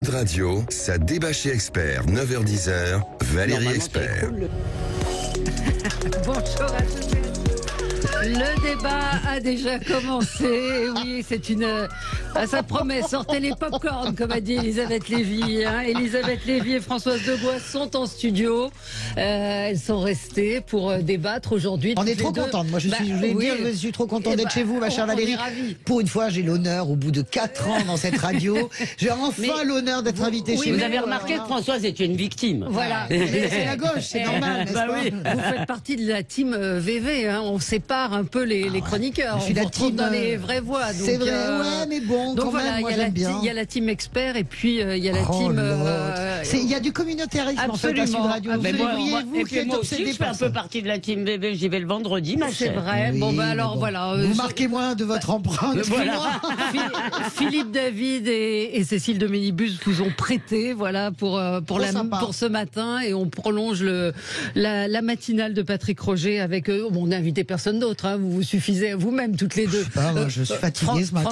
Radio, ça débat chez Expert, 9h-10h, Valérie Expert. Bonjour à tous. Le débat a déjà commencé. Oui, c'est ça promet. Sortez les pop-corn, comme a dit Elisabeth Lévy. Elisabeth Lévy et Françoise Degois sont en studio. Elles sont restées pour débattre aujourd'hui. On est trop contente. Moi, je suis trop contente d'être chez vous, ma chère Valérie. Pour une fois, j'ai l'honneur, au bout de 4 ans dans cette radio, j'ai enfin l'honneur d'être invitée chez vous. Vous avez remarqué que Françoise est une victime. Voilà. C'est la gauche, c'est normal, n'est-ce pas ? Oui. Vous faites partie de la team VV. On sépare un peu les chroniqueurs. Je suis la team dans les vraies voix. C'est vrai, ouais, mais bon, donc quand voilà, même, moi j'aime bien. Il y a la team expert et puis il y a la team. Il y a du communautarisme en fait à Sud Radio. Mais moi vous aussi, je fais un peu partie de la team bébé. J'y vais le vendredi, ma chère. C'est vrai. Oui, alors voilà. Vous marquez moins de votre empreinte. Voilà. Philippe David et Cécile de Ménibus vous ont prêté, voilà, pour ce matin, et on prolonge la matinale de Patrick Roger avec eux. Bon, on n'a invité personne d'autre. Vous vous suffisez à vous-même toutes les deux. Moi, je suis fatiguée ce matin.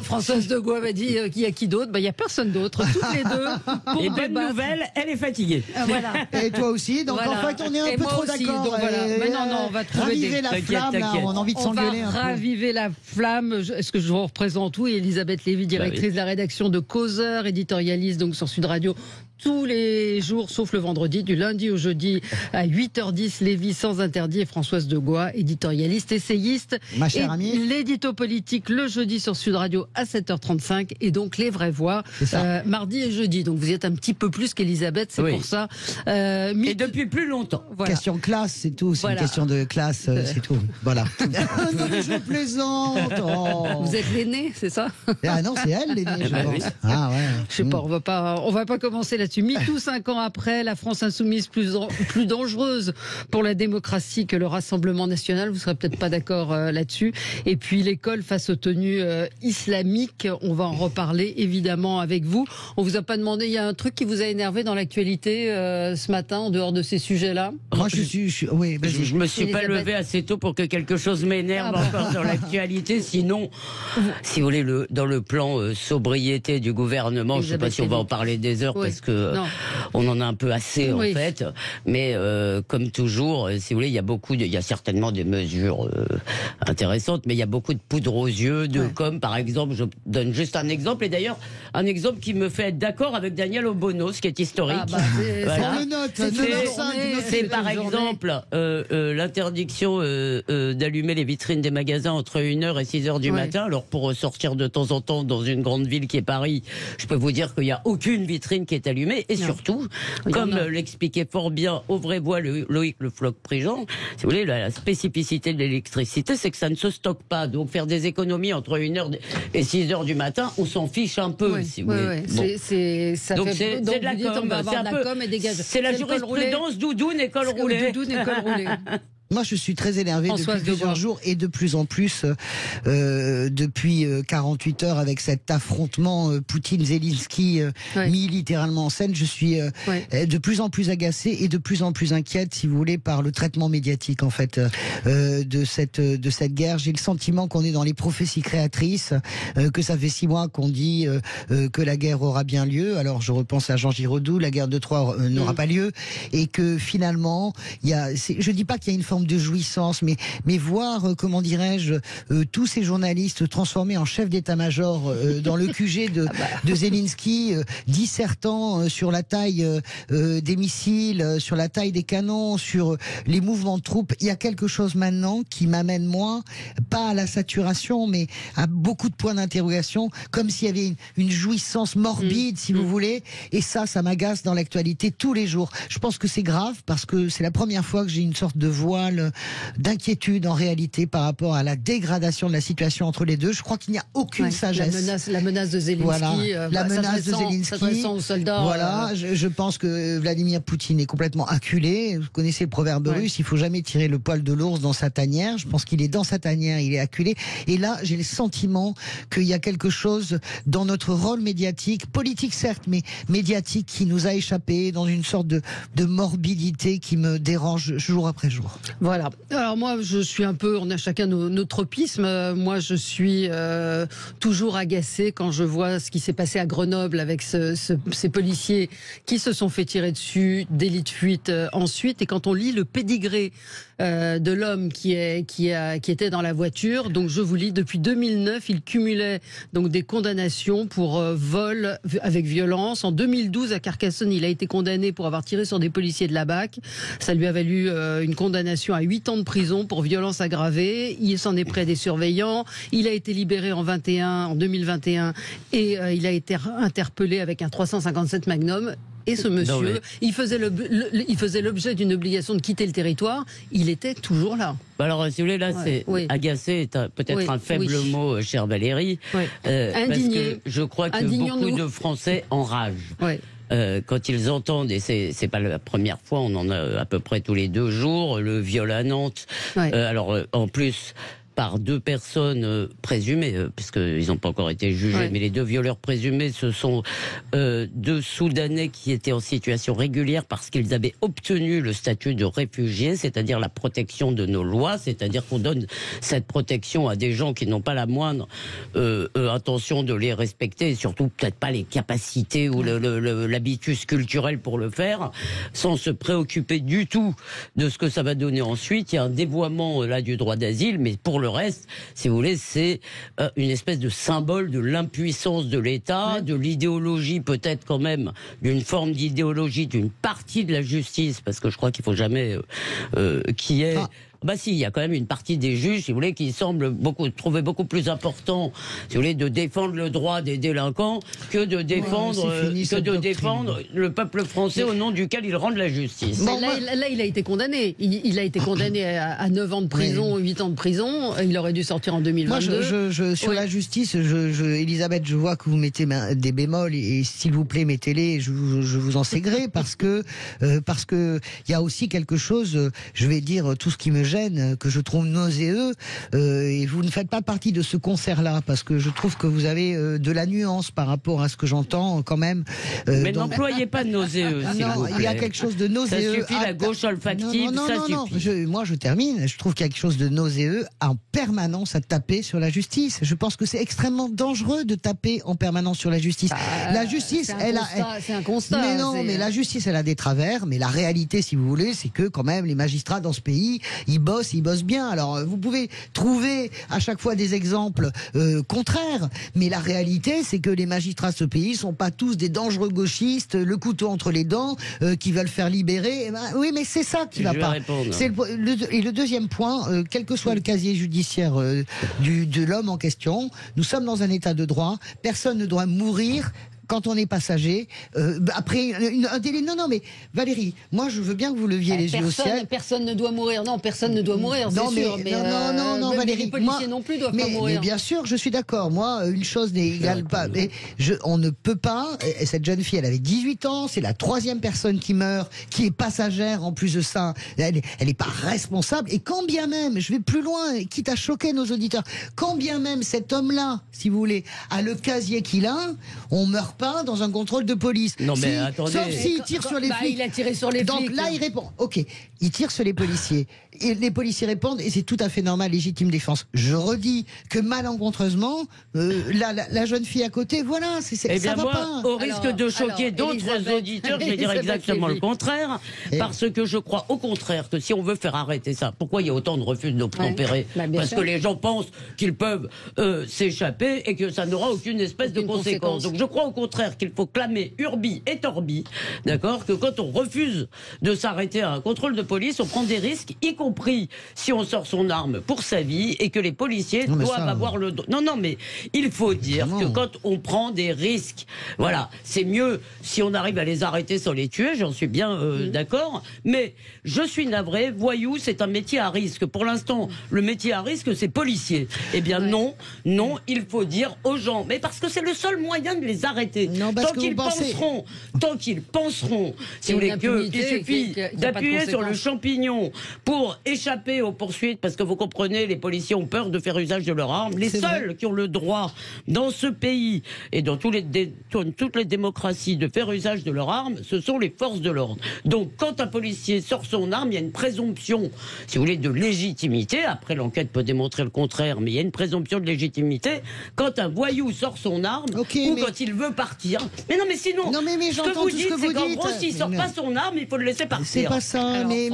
Françoise Degois m'a dit qu'il y a qui d'autre. Il y a personne d'autre. Toutes les deux. Pour et bonne nouvelle, elle est fatiguée. Voilà. Et toi aussi. Donc en fait, on est un peu trop d'accord. Voilà. Mais non, on va trouver raviver la flamme. Là, on a envie de s'engueuler un peu. Raviver la flamme. Est-ce que je vous représente? Oui, Elisabeth Lévy, directrice de la rédaction de Causeur, éditorialiste donc sur Sud Radio tous les jours, sauf le vendredi, du lundi au jeudi à 8h10. Lévy sans interdit et Françoise Degois, éditorialiste, essayiste. Ma chère amie. L'édito politique le jeudi sur Sud Radio à 7h35 et donc les vraies voix mardi et jeudi. Donc vous êtes un petit peu plus qu'Elisabeth, c'est pour ça. Et depuis plus longtemps. Voilà. Question classe, c'est tout. C'est une question de classe, c'est tout. Voilà. Non, mais je plaisante. Vous êtes l'aîné, c'est ça? Ah non, c'est elle l'aîné, je pense. Oui. Ah ouais. Je sais pas, on va pas commencer là-dessus. MeToo, 5 ans après, la France insoumise plus dangereuse pour la démocratie que le Rassemblement national. Vous serez peut-être pas d'accord là-dessus. Et puis l'école face aux tenues islamiques. On va en reparler évidemment avec vous. On vous a pas demandé. Il y a un truc qui vous a énervé dans l'actualité ce matin, en dehors de ces sujets-là? Moi, je me suis pas levé assez tôt pour que quelque chose m'énerve encore dans l'actualité. Sinon, si vous voulez, dans le plan sobriété du gouvernement, je sais pas si on va en parler des heures parce que on en a un peu assez en fait. Mais comme toujours, si vous voulez, il y a certainement des mesures intéressantes, mais il y a beaucoup de poudre aux yeux, comme par exemple, je donne juste un exemple, et d'ailleurs un exemple qui me fait être d'accord avec Daniel Obono, ce qui est historique. C'est par exemple l'interdiction d'allumer les vitrines des magasins entre 1h et 6h du matin. Alors pour sortir de temps en temps dans une grande ville qui est Paris, je peux vous dire qu'il n'y a aucune vitrine qui est allumée. Et surtout, comme l'expliquait fort bien Auvray-Bois Loïc Le Floch-Prigent, si vous voulez, la spécificité de l'électricité, c'est que ça ne se stocke pas. Donc faire des économies entre 1h et 6h du matin, on s'en fiche un peu, si vous voulez. Donc c'est de la com. C'est la jurisprudence doudoune, école roulée. Moi, je suis très énervé depuis plusieurs jours et de plus en plus depuis 48 heures avec cet affrontement Poutine-Zelensky mis littéralement en scène. Je suis de plus en plus agacé et de plus en plus inquiète, si vous voulez, par le traitement médiatique en fait de cette guerre. J'ai le sentiment qu'on est dans les prophéties créatrices, que ça fait 6 mois qu'on dit que la guerre aura bien lieu. Alors je repense à Jean Giraudoux, la guerre de Troie n'aura pas lieu, et que finalement je dis pas qu'il y a une forme de jouissance, mais voir, comment dirais-je, tous ces journalistes transformés en chefs d'état-major dans le QG de Zelensky, dissertant sur la taille des missiles, sur la taille des canons, sur les mouvements de troupes. Il y a quelque chose maintenant qui m'amène, moi, pas à la saturation, mais à beaucoup de points d'interrogation, comme s'il y avait une jouissance morbide, si vous voulez, et ça m'agace dans l'actualité tous les jours. Je pense que c'est grave, parce que c'est la première fois que j'ai une sorte de voile d'inquiétude en réalité par rapport à la dégradation de la situation entre les deux. Je crois qu'il n'y a aucune sagesse. La menace de Zelensky. Voilà, la menace de Zelensky. Aux soldats. Voilà, je pense que Vladimir Poutine est complètement acculé. Vous connaissez le proverbe russe, il faut jamais tirer le poil de l'ours dans sa tanière. Je pense qu'il est dans sa tanière, il est acculé. Et là, j'ai le sentiment qu'il y a quelque chose dans notre rôle médiatique, politique certes, mais médiatique, qui nous a échappé dans une sorte de morbidité qui me dérange jour après jour. Voilà. Alors moi, je suis un peu, on a chacun nos tropismes. Moi, je suis toujours agacée quand je vois ce qui s'est passé à Grenoble avec ces policiers qui se sont fait tirer dessus, délit de fuite ensuite. Et quand on lit le pédigré de l'homme qui était dans la voiture, donc je vous lis, depuis 2009, il cumulait donc des condamnations pour vol avec violence. En 2012, à Carcassonne, il a été condamné pour avoir tiré sur des policiers de la BAC. Ça lui a valu une condamnation à 8 ans de prison pour violence aggravée. Il s'en est pris des surveillants. Il a été libéré en 2021 et il a été interpellé avec un 357 Magnum. Et ce monsieur, il faisait l'objet d'une obligation de quitter le territoire. Il était toujours là. Alors, si vous voulez, là, agacé est peut-être un faible mot, chère Valérie. Indigné. Parce que je crois que beaucoup de Français enragent. Quand ils entendent, et c'est pas la première fois, on en a à peu près tous les 2 jours, le viol à Nantes. Alors, en plus, par 2 personnes présumées, puisqu'ils n'ont pas encore été jugés, mais les 2 violeurs présumés, ce sont 2 Soudanais qui étaient en situation régulière parce qu'ils avaient obtenu le statut de réfugiés, c'est-à-dire la protection de nos lois, c'est-à-dire qu'on donne cette protection à des gens qui n'ont pas la moindre intention de les respecter, et surtout peut-être pas les capacités ou l'habitus culturel pour le faire, sans se préoccuper du tout de ce que ça va donner ensuite. Il y a un dévoiement là du droit d'asile, mais pour le reste, si vous voulez, c'est une espèce de symbole de l'impuissance de l'État, de l'idéologie peut-être quand même, d'une forme d'idéologie d'une partie de la justice, parce que je crois qu'il ne faut jamais qu'il y ait... Bah si, il y a quand même une partie des juges, si vous voulez, qui semble trouver beaucoup plus important, si vous voulez, de défendre le droit des délinquants que de défendre, le peuple français au nom duquel ils rendent la justice. Bon, là, il a été condamné. Il a été condamné à 9 ans de prison, 8 ans de prison. Il aurait dû sortir en 2022. Moi, sur la justice, Elisabeth, je vois que vous mettez des bémols et s'il vous plaît, mettez-les. Je vous en sais gré parce que il y a aussi quelque chose. Je vais dire tout ce qui me gêne, que je trouve nauséeux, et vous ne faites pas partie de ce concert-là, parce que je trouve que vous avez de la nuance par rapport à ce que j'entends quand même. Mais n'employez pas nauséeux. Non, il y a quelque chose de nauséeux. Ça suffit, la gauche olfactive, ça suffit. Moi, je termine. Je trouve qu'il y a quelque chose de nauséeux en permanence à taper sur la justice. Je pense que c'est extrêmement dangereux de taper en permanence sur la justice. La justice, c'est un constat. Mais non, mais la justice, elle a des travers. Mais la réalité, si vous voulez, c'est que quand même les magistrats dans ce pays, ils bossent bien. Alors, vous pouvez trouver à chaque fois des exemples contraires, mais la réalité, c'est que les magistrats de ce pays sont pas tous des dangereux gauchistes, le couteau entre les dents, qui veulent faire libérer. Oui, mais c'est ça qui va pas. Et le deuxième point, quel que soit le casier judiciaire de l'homme en question, nous sommes dans un état de droit. Personne ne doit mourir quand on est passager, après un délai. Non, mais Valérie, moi je veux bien que vous leviez les yeux au ciel. Personne ne doit mourir. Non, personne ne doit mourir, c'est sûr. Non, Valérie. Les policiers non plus doivent pas mourir. Mais bien sûr, je suis d'accord. Moi, une chose n'égale pas. Mais on ne peut pas. Et cette jeune fille, elle avait 18 ans. C'est la 3e personne qui meurt, qui est passagère en plus de ça. Elle n'est pas responsable. Et quand bien même, je vais plus loin, quitte à choquer nos auditeurs, quand bien même cet homme-là, si vous voulez, a le casier qu'il a, on meurt pas dans un contrôle de police. Non mais attendez. Sauf s'il tire sur les flics. Il a tiré sur les flics. Donc là, il répond. Ok, il tire sur les policiers. Et les policiers répondent, et c'est tout à fait normal, légitime défense. Je redis que malencontreusement, la jeune fille à côté, voilà, ça va pas. Au risque de choquer d'autres auditeurs, je vais dire exactement le contraire, parce que je crois au contraire que si on veut faire arrêter ça, pourquoi il y a autant de refus d'obtempérer ? Parce que les gens pensent qu'ils peuvent s'échapper et que ça n'aura aucune espèce de conséquence. Donc je crois au contraire qu'il faut clamer urbi et torbi, d'accord, que quand on refuse de s'arrêter à un contrôle de police, on prend des risques, y compris si on sort son arme pour sa vie, et que les policiers doivent avoir le droit. Non, mais il faut dire que quand on prend des risques, voilà, c'est mieux si on arrive à les arrêter sans les tuer, j'en suis bien d'accord, mais je suis navré, voyou, c'est un métier à risque. Pour l'instant, le métier à risque, c'est policier. Eh bien non, il faut dire aux gens, mais parce que c'est le seul moyen de les arrêter. arrêter. Tant qu'ils penseront, si vous voulez, qu'il suffit d'appuyer sur le champignon pour échapper aux poursuites, parce que vous comprenez, les policiers ont peur de faire usage de leurs armes. Les seuls qui ont le droit dans ce pays et dans toutes les démocraties de faire usage de leurs armes, ce sont les forces de l'ordre. Donc quand un policier sort son arme, il y a une présomption, si vous voulez, de légitimité. Après, l'enquête peut démontrer le contraire, mais il y a une présomption de légitimité quand un voyou sort son arme ou quand il veut partir. Mais non, mais sinon, ce que vous dites, c'est qu'en gros, s'il sort pas son arme, il faut le laisser partir. C'est pas ça. Alors, mais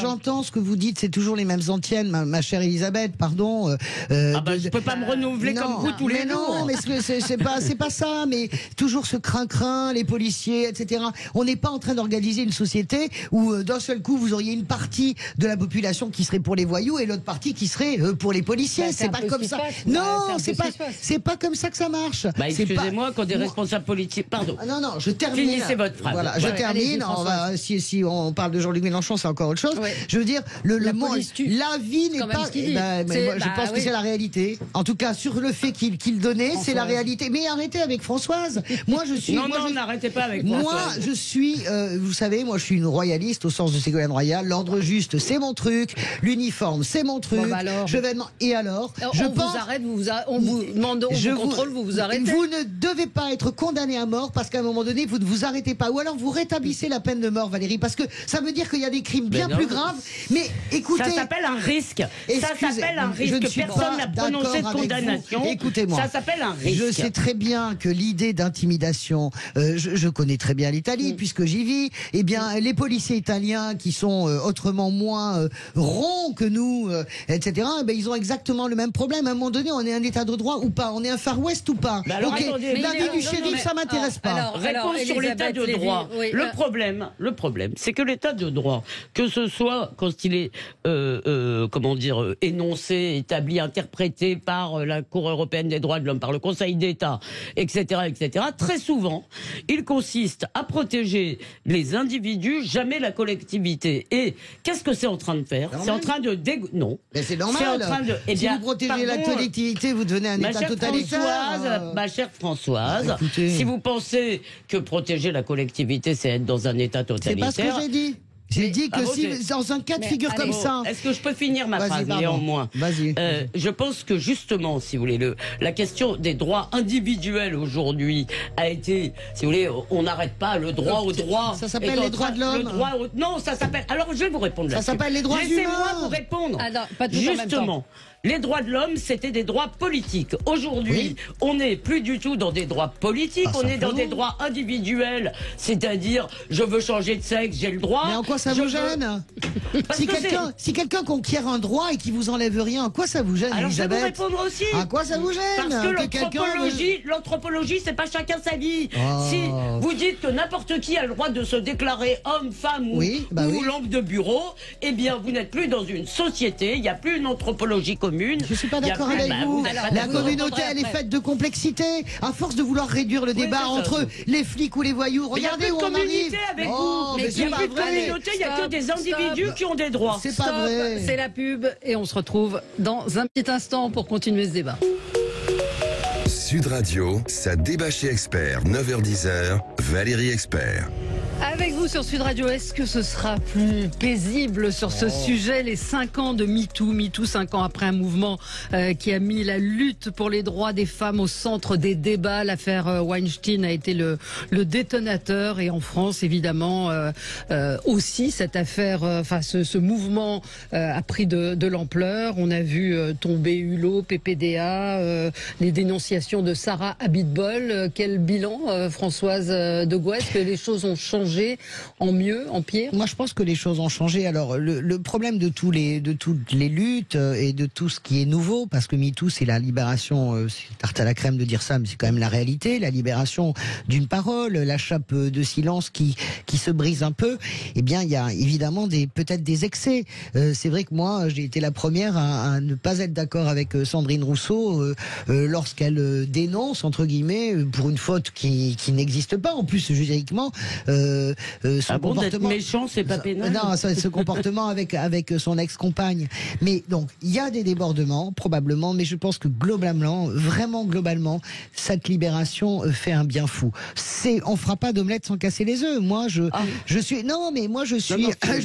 j'entends ce que vous dites. C'est toujours les mêmes antiennes, ma chère Elisabeth. Pardon. Je peux pas me renouveler comme vous tous les jours. Non, mais c'est pas ça. Mais toujours ce crin-crin, les policiers, etc. On n'est pas en train d'organiser une société où d'un seul coup vous auriez une partie de la population qui serait pour les voyous et l'autre partie qui serait pour les policiers. C'est pas comme ça. Non, c'est pas comme ça que ça marche. Excusez-moi, quand des responsables politiques. Pardon. Non, je termine. Finissez votre phrase. Voilà, je termine. Si on parle de Jean-Luc Mélenchon, c'est encore autre chose. Ouais. Je veux dire, la vie n'est pas. Je pense que c'est la réalité. En tout cas, sur le fait qu'il donnait, c'est la réalité. Mais arrêtez avec Françoise. Moi, je suis. Non, n'arrêtez pas avec Françoise. Moi, je suis. Vous savez, moi, je suis une royaliste au sens de Ségolène Royal. L'ordre juste, c'est mon truc. L'uniforme, c'est mon truc. Je vais et alors, je pense. Vous arrête, on vous demande, on vous contrôle, vous arrêtez. Vous ne devez pas être condamné à mort parce qu'à un moment donné, vous ne vous arrêtez pas. Ou alors vous rétablissez la peine de mort, Valérie, parce que ça veut dire qu'il y a des crimes bien plus graves. Mais écoutez, ça s'appelle un risque. Ça s'appelle un risque. Personne n'a prononcé de condamnation. Écoutez-moi. Ça s'appelle un risque. Je sais très bien que l'idée d'intimidation, je connais très bien l'Italie puisque j'y vis. Eh bien, les policiers italiens qui sont autrement moins ronds que nous, etc. Eh bien, ils ont exactement le même problème. À un moment donné, on est un état de droit ou pas, on est un Far West ou pas. Attendez, l'avis du shérif, ça m'intéresse pas. Réponse sur l'état de droit. Le problème, c'est que l'état de droit, que ce soit quand il est, énoncé, établi, interprété par la Cour européenne des droits de l'homme, par le Conseil d'État, etc., très souvent, il consiste à protéger les individus, jamais la collectivité. Et qu'est-ce que c'est en train de faire? C'est en train de non. Mais c'est normal. Si vous protégez la collectivité, vous devenez un État totalitaire. Ma chère Françoise, si vous pensez que protéger la collectivité, c'est être dans un État totalitaire. C'est pas ce que j'ai dit. J'ai dit que si dans un cas de figure comme ça. Est-ce que je peux finir ma phrase néanmoins? Vas-y. Je pense que justement, si vous voulez, la question des droits individuels aujourd'hui a été, si vous voulez, on n'arrête pas le droit au droit. Ça s'appelle les droits de l'homme. Non, ça s'appelle. Alors je vais vous répondre. Ça s'appelle les droits humains. Laissez-moi vous répondre. Pas tout justement. Les droits de l'homme, c'était des droits politiques. Aujourd'hui, on n'est plus du tout dans des droits politiques, on est dans des droits individuels. C'est-à-dire, je veux changer de sexe, j'ai le droit. Mais en quoi ça vous gêne? Si quelqu'un conquiert un droit et qui vous enlève rien, en quoi ça vous gêne, Elisabeth? Alors je vais vous répondre aussi. À quoi ça vous gêne? Parce que l'anthropologie, c'est pas chacun sa vie. Si vous dites que n'importe qui a le droit de se déclarer homme, femme ou lampe de bureau, eh bien, vous n'êtes plus dans une société, il n'y a plus une anthropologie commune. Je suis pas d'accord avec vous. La communauté, elle est faite de complexité. À force de vouloir réduire le débat entre les flics ou les voyous, regardez où on arrive. Avec vous. Mais il n'y a plus de communauté, il n'y a que des individus qui ont des droits. C'est pas vrai. C'est la pub et on se retrouve dans un petit instant pour continuer ce débat. Sud Radio, ça débat chez Expert, 9h-10h, Valérie Expert. Avec vous sur Sud Radio, est-ce que ce sera plus paisible sur ce sujet, les 5 ans de MeToo, 5 ans après un mouvement qui a mis la lutte pour les droits des femmes au centre des débats. L'affaire Weinstein a été le détonateur et en France, évidemment, aussi cette affaire, ce mouvement a pris de l'ampleur. On a vu tomber Hulot, PPDA, les dénonciations de Sarah Abitbol. Quel bilan, Françoise de Gouet? Est-ce que les choses ont changé en mieux, en pire? Moi, je pense que les choses ont changé. Alors, le problème de toutes les luttes et de tout ce qui est nouveau, parce que MeToo, c'est la libération, c'est tarte à la crème de dire ça, mais c'est quand même la réalité, la libération d'une parole, la chape de silence qui se brise un peu. Eh bien, il y a évidemment peut-être des excès. C'est vrai que moi, j'ai été la première à ne pas être d'accord avec Sandrine Rousseau lorsqu'elle dénonce, entre guillemets, pour une faute qui n'existe pas, en plus juridiquement, son comportement. D'être méchant, c'est pas pénal. Non, ce comportement avec son ex-compagne. Mais donc, il y a des débordements, probablement, mais je pense que globalement, vraiment globalement, cette libération fait un bien fou. On fera pas d'omelette sans casser les œufs. Moi, je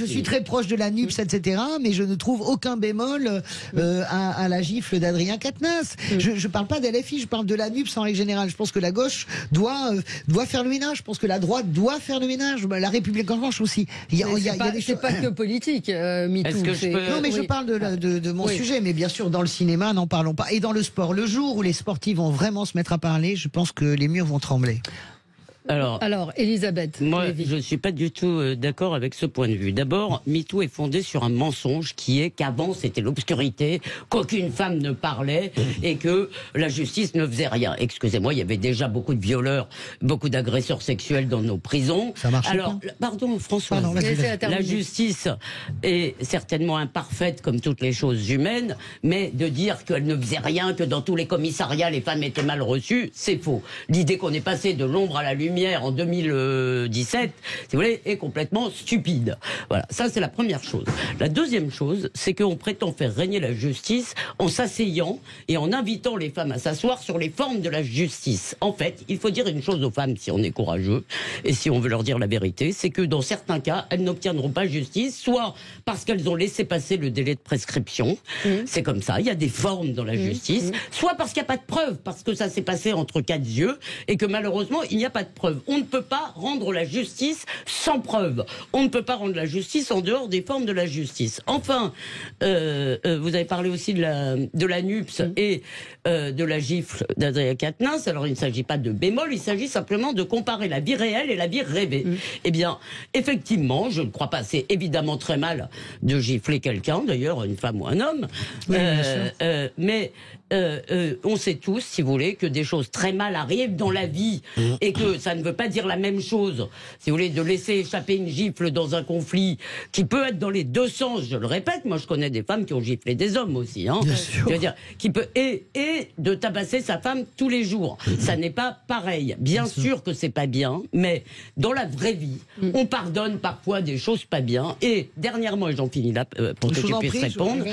suis très proche de la NUPS, etc., mais je ne trouve aucun bémol à la gifle d'Adrien Quatennens. Je parle pas d'LFI, je parle de la NUPS en règle générale. Je pense que la gauche doit faire le ménage. Je pense que la droite doit faire le ménage. La République en marche aussi. C'est pas que politique, MeToo. Non, mais je parle de mon sujet. Mais bien sûr, dans le cinéma, n'en parlons pas. Et dans le sport, le jour où les sportifs vont vraiment se mettre à parler, je pense que les murs vont trembler. Alors, Elisabeth. Moi, je ne suis pas du tout d'accord avec ce point de vue. D'abord, MeToo est fondé sur un mensonge qui est qu'avant c'était l'obscurité, qu'aucune femme ne parlait et que la justice ne faisait rien. Excusez-moi, il y avait déjà beaucoup de violeurs, beaucoup d'agresseurs sexuels dans nos prisons. Ça marche pas. Pardon, François. La justice est certainement imparfaite comme toutes les choses humaines, mais de dire qu'elle ne faisait rien, que dans tous les commissariats les femmes étaient mal reçues, c'est faux. L'idée qu'on est passé de l'ombre à la lumière en 2017, si vous voulez, est complètement stupide. Voilà, ça c'est la première chose. La deuxième chose, c'est qu'on prétend faire régner la justice en s'asseyant et en invitant les femmes à s'asseoir sur les formes de la justice. En fait, il faut dire une chose aux femmes si on est courageux et si on veut leur dire la vérité, c'est que dans certains cas, elles n'obtiendront pas justice, soit parce qu'elles ont laissé passer le délai de prescription, c'est comme ça, il y a des formes dans la justice, soit parce qu'il n'y a pas de preuves, parce que ça s'est passé entre quatre yeux et que malheureusement, il n'y a pas de preuves. On ne peut pas rendre la justice sans preuve. On ne peut pas rendre la justice en dehors des formes de la justice. Enfin, vous avez parlé aussi de la NUPS et de la gifle d'Adrien Quatennens. Alors, il ne s'agit pas de bémol, il s'agit simplement de comparer la vie réelle et la vie rêvée. Eh bien, effectivement, je ne crois pas, c'est évidemment très mal de gifler quelqu'un, d'ailleurs, une femme ou un homme, mais on sait tous, si vous voulez, que des choses très mal arrivent dans la vie et que ça ne veut pas dire la même chose. Si vous voulez, de laisser échapper une gifle dans un conflit qui peut être dans les deux sens, je le répète, moi je connais des femmes qui ont giflé des hommes aussi, hein. Je veux dire, qui peut et de tabasser sa femme tous les jours. Ça n'est pas pareil. Bien sûr que c'est pas bien, mais dans la vraie vie, on pardonne parfois des choses pas bien. Et dernièrement, et j'en finis là pour que tu puisses répondre,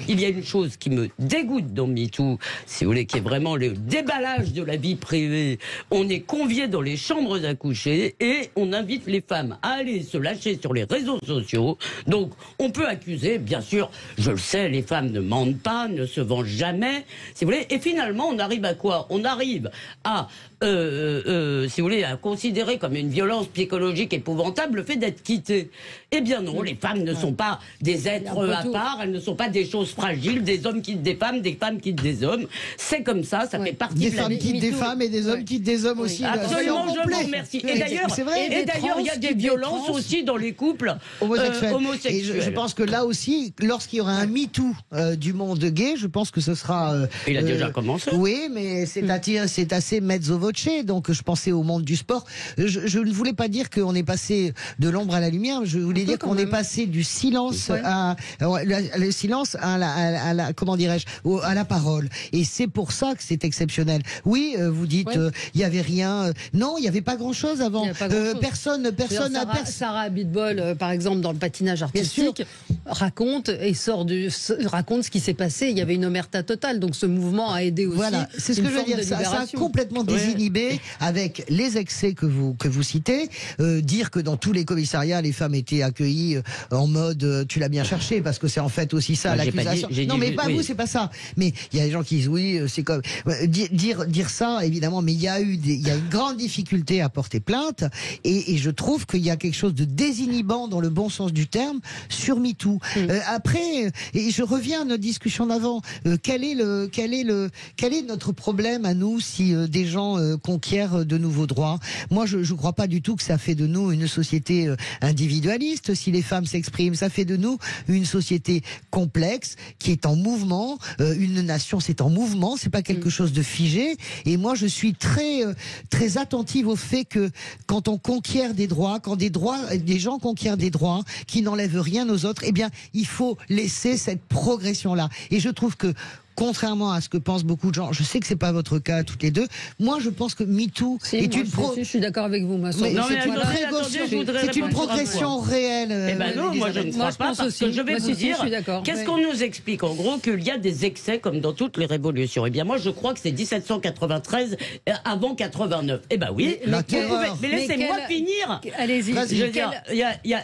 il y a une chose qui me dégoûte dans MeToo, si vous voulez, qui est vraiment le déballage de la vie privée. On est conviés dans les chambres à coucher et on invite les femmes à aller se lâcher sur les réseaux sociaux. Donc, on peut accuser, bien sûr, je le sais, les femmes ne mentent pas, ne se vengent jamais, si vous voulez. Et finalement, on arrive à quoi? On arrive à, si vous voulez, à considérer comme une violence psychologique épouvantable le fait d'être quitté. Eh bien non, les femmes ne sont pas des êtres à part, elles ne sont pas des choses fragiles, des hommes quittent des femmes quittent des hommes. C'est comme ça, ça fait partie de la vie. Des femmes quittent des femmes et des hommes quittent des hommes aussi. Absolument, je vous remercie. Et d'ailleurs, il y a des violences aussi dans les couples homosexuels. Et je pense que là aussi, lorsqu'il y aura un MeToo du monde gay, je pense que ce sera... il a déjà commencé. Oui, mais c'est assez mezzo voce, donc je pensais au monde du sport. Je ne voulais pas dire qu'on est passé de l'ombre à la lumière, je voulais dire qu'on est passé du silence le silence à la comment dirais-je, à la parole. Et c'est pour ça que c'est exceptionnel. Oui, vous dites il y avait rien. Non, il y avait pas grand-chose avant. Personne n'a. Sarah Abitbol, par exemple, dans le patinage artistique, raconte ce qui s'est passé. Il y avait une omerta totale. Donc ce mouvement a aidé aussi. Voilà, c'est ce que je veux dire. Ça a complètement désinhibé avec les excès que vous citez. Dire que dans tous les commissariats, les femmes étaient accueillies en mode tu l'as bien cherché, parce que c'est en fait aussi ça l'accusation. Non, mais pas vous, c'est pas ça. Mais il y a des gens qui disent oui, c'est comme dire ça évidemment. Mais il y a une grande difficulté à porter plainte et je trouve qu'il y a quelque chose de désinhibant dans le bon sens du terme sur MeToo. Après, et je reviens à notre discussion d'avant. Quel est notre problème à nous si des gens conquièrent de nouveaux droits? Moi, je crois pas du tout que ça fait de nous une société individualiste. Si les femmes s'expriment, ça fait de nous une société complexe qui est en mouvement. Une nation, c'est en mouvement. C'est pas quelque chose de figé. Et moi, je suis très attentive au fait que quand on conquiert des droits, quand des gens conquièrent des droits qui n'enlèvent rien aux autres, eh bien, il faut laisser cette progression-là. Et je trouve que contrairement à ce que pensent beaucoup de gens, je sais que c'est pas votre cas toutes les deux. Moi, je pense que MeToo est une je suis d'accord avec vous, ma soeur. C'est une progression réelle. Eh ben non, moi je ne crois pas, parce que je vais vous dire, qu'est-ce qu'on nous explique en gros, qu'il y a des excès comme dans toutes les révolutions. Eh bien moi je crois que c'est 1793 avant 89. Eh ben oui, mais laissez-moi finir. Allez-y.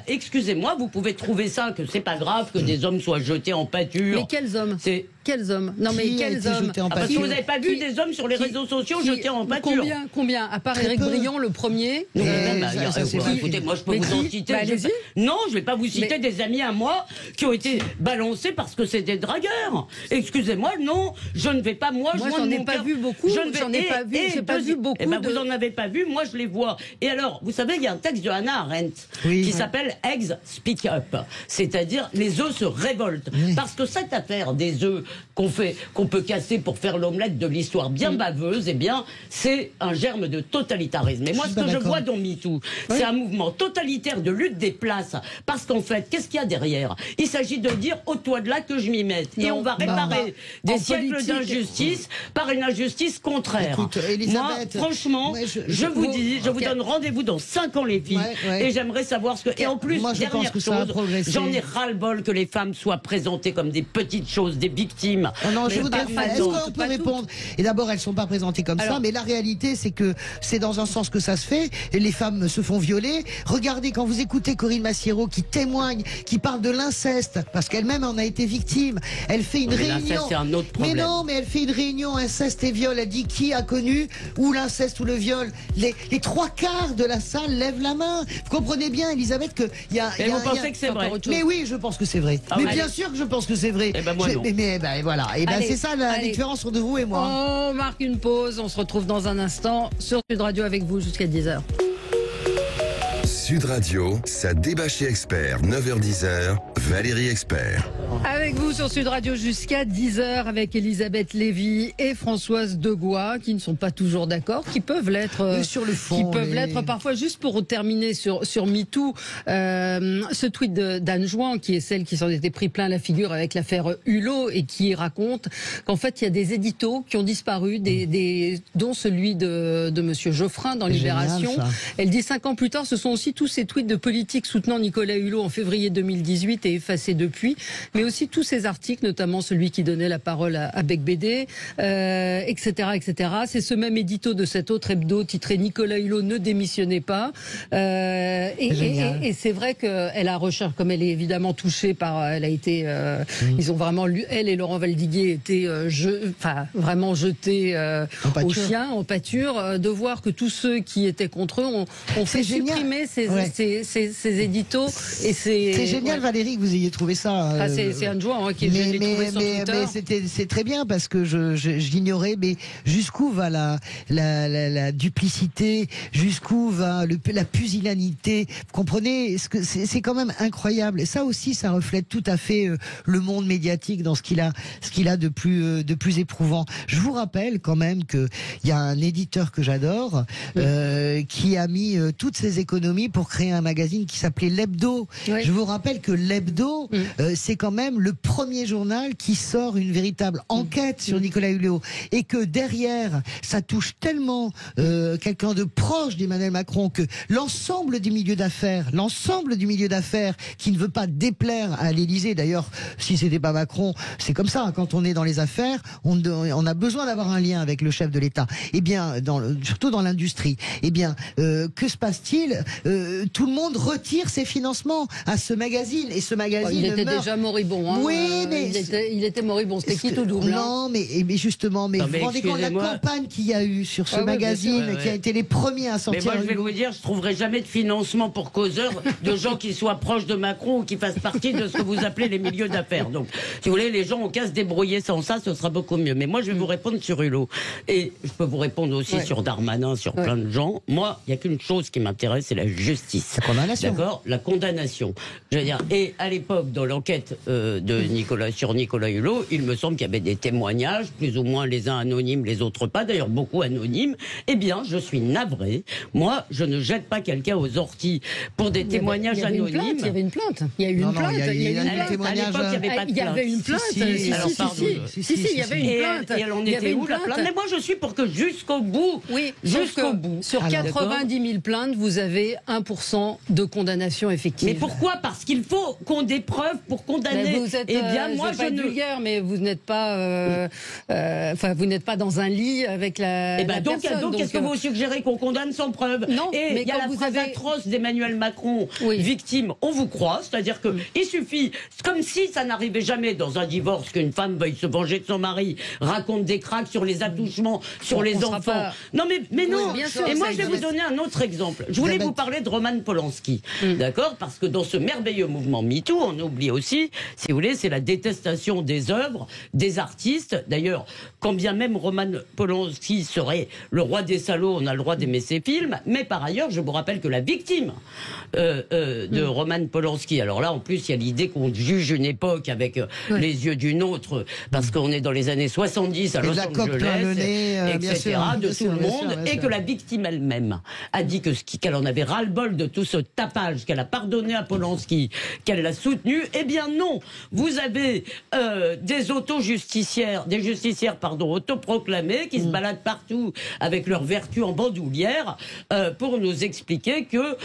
Excusez-moi, vous pouvez trouver ça, que c'est pas grave que des hommes soient jetés en pâture. Mais quels hommes? Quels hommes? Non mais quels hommes? Parce que vous n'avez pas vu des hommes sur les réseaux sociaux jetés en pâture. Combien? À part Éric Briand, le premier. Écoutez, moi je peux vous en citer. Non, je ne vais pas vous citer des amis à moi qui ont été balancés parce que c'est des dragueurs. Excusez-moi, non, je ne vais pas moi j'en ai pas vu beaucoup. J'en ai pas vu. J'ai pas vu beaucoup. Vous n'en avez pas vu, moi je les vois. Et alors, vous savez, il y a un texte de Hannah Arendt qui s'appelle Eggs Speak Up, c'est-à-dire les œufs se révoltent. Parce que cette affaire des œufs qu'on peut casser pour faire l'omelette de l'histoire bien baveuse, eh bien, c'est un germe de totalitarisme. Et moi, ce que je vois dans MeToo, c'est un mouvement totalitaire de lutte des places. Parce qu'en fait, qu'est-ce qu'il y a derrière? Il s'agit de dire au toit de là que je m'y mette. Et on va réparer des siècles d'injustice par une injustice contraire. Écoute, moi, franchement, je vous dis, je vous donne rendez-vous dans 5 ans, les filles. Et j'aimerais savoir ce que... Et en plus, moi, dernière chose, j'en ai ras-le-bol que les femmes soient présentées comme des petites choses, des victimes. Non, je voudrais. Est-ce qu'on peut répondre? Et d'abord, elles ne sont pas présentées comme ça, mais la réalité, c'est que c'est dans un sens que ça se fait. Et les femmes se font violer. Regardez, quand vous écoutez Corinne Massiero qui témoigne, qui parle de l'inceste, parce qu'elle-même en a été victime. Elle fait une réunion. C'est un autre problème. Mais non, mais elle fait une réunion inceste et viol. Elle dit qui a connu ou l'inceste ou le viol. Les 3/4 de la salle lèvent la main. Vous comprenez bien, Elisabeth, que il y a. Et vous pensez que c'est vrai? Mais oui, je pense que c'est vrai. Mais bien sûr que je pense que c'est vrai. Et ben moi non. Mais voilà. Et ben c'est ça la différence entre vous et moi. On marque une pause. On se retrouve dans un instant sur Sud Radio avec vous jusqu'à 10h. Sud Radio, ça débat chez Expert, 9h-10h, Valérie Expert. Avec vous sur Sud Radio jusqu'à 10h avec Elisabeth Lévy et Françoise Degois qui ne sont pas toujours d'accord, qui peuvent l'être sur le fond, qui peuvent l'être parfois. Juste pour terminer sur MeToo, ce tweet d'Anne Jouan, qui est celle qui s'en était pris plein la figure avec l'affaire Hulot et qui raconte qu'en fait il y a des éditos qui ont disparu, dont celui de Monsieur Geoffrin dans Libération. Génial, elle dit 5 ans plus tard, ce sont aussi tous ces tweets de politiques soutenant Nicolas Hulot en février 2018 et effacés depuis, mais aussi tous ces articles, notamment celui qui donnait la parole à Becbédé, etc., etc. C'est ce même édito de cet autre hebdo titré Nicolas Hulot ne démissionnait pas. Et c'est vrai qu'elle a recherché, comme elle est évidemment touchée par, elle a été, ils ont vraiment lu, elle et Laurent Valdiguier étaient, vraiment jetés au chien, en pâture, de voir que tous ceux qui étaient contre eux ont fait supprimer ces éditos. C'est génial, Valérie, que vous ayez trouvé ça. C'est Anne Jouan qui l'ai trouvé sur Twitter. Mais c'est très bien parce que je l'ignorais. Mais jusqu'où va la duplicité? Jusqu'où va la pusillanimité? Vous comprenez? C'est quand même incroyable. Et ça aussi, ça reflète tout à fait le monde médiatique dans ce qu'il a de plus éprouvant. Je vous rappelle quand même qu'il y a un éditeur que j'adore qui a mis toutes ses économies pour créer un magazine qui s'appelait l'Hebdo. Oui. Je vous rappelle que l'Hebdo, c'est quand même le premier journal qui sort une véritable enquête sur Nicolas Hulot, et que derrière, ça touche tellement quelqu'un de proche d'Emmanuel Macron que l'ensemble du milieu d'affaires qui ne veut pas déplaire à l'Élysée, d'ailleurs, si c'était pas Macron, c'est comme ça, quand on est dans les affaires, on a besoin d'avoir un lien avec le chef de l'État. Eh bien, surtout dans l'industrie, eh bien, que se passe-t-il? Tout le monde retire ses financements à ce magazine, et ce magazine il était déjà moribond. Hein. Oui, mais il était moribond. C'était qui tout double? Non, mais justement, vous vous rendez compte de la campagne qu'il y a eu sur ce magazine, qui a été les premiers à sortir. Mais moi, je vais vous dire, je trouverai jamais de financement pour causeur de gens qui soient proches de Macron ou qui fassent partie de ce que vous appelez les milieux d'affaires. Donc, si vous voulez, les gens ont qu'à se débrouiller sans ça, ce sera beaucoup mieux. Mais moi, je vais vous répondre sur Hulot. Et je peux vous répondre aussi sur Darmanin, sur plein de gens. Moi, il n'y a qu'une chose qui m'intéresse, c'est la justice. La condamnation. D'accord ? La condamnation. Je veux dire, et à l'époque, dans l'enquête sur Nicolas Hulot, il me semble qu'il y avait des témoignages, plus ou moins les uns anonymes, les autres pas, d'ailleurs beaucoup anonymes. Eh bien, je suis navré. Moi, je ne jette pas quelqu'un aux orties pour des témoignages anonymes. Il y avait une plainte. Il y a eu une plainte. À l'époque, il n'y avait pas de plainte. Il y avait une plainte. Si, il y avait une plainte. Et elle en était où, la plainte? Mais moi, je suis pour que jusqu'au bout. Oui, jusqu'au bout. Sur 90 000 plaintes, vous avez 1% de condamnation effective. Mais pourquoi? Parce qu'il faut qu'on ait des preuves pour condamner. Vous êtes, moi, je ne vulgaire, mais vous n'êtes pas, vous n'êtes pas dans un lit avec la. Donc, qu'est-ce que vous suggérez, qu'on condamne sans preuve? Non. Et il y a la phrase atroce d'Emmanuel Macron, victime, on vous croit, c'est-à-dire que il suffit, comme si ça n'arrivait jamais dans un divorce qu'une femme veuille se venger de son mari, raconte des cracks sur les attouchements, sur les enfants. Non, mais non. Bien sûr, et moi, je vais vous donner un autre exemple. Je voulais vous parler de Roman Polanski, d'accord? Parce que dans ce merveilleux mouvement MeToo, on oublie aussi, si vous voulez, c'est la détestation des œuvres, des artistes. D'ailleurs, quand bien même Roman Polanski serait le roi des salauds, on a le droit d'aimer ses films. Mais par ailleurs, je vous rappelle que la victime de Roman Polanski, alors là, en plus, il y a l'idée qu'on juge une époque avec les yeux d'une autre, parce qu'on est dans les années 70 à Los Angeles, etc., de tout le monde, et que la victime elle-même a dit qu'elle en avait ras-le-bol de tout ce tapage, qu'elle a pardonné à Polanski, qu'elle l'a soutenu. Eh bien non, vous avez des justicières autoproclamés qui se baladent partout avec leur vertu en bandoulière pour nous expliquer que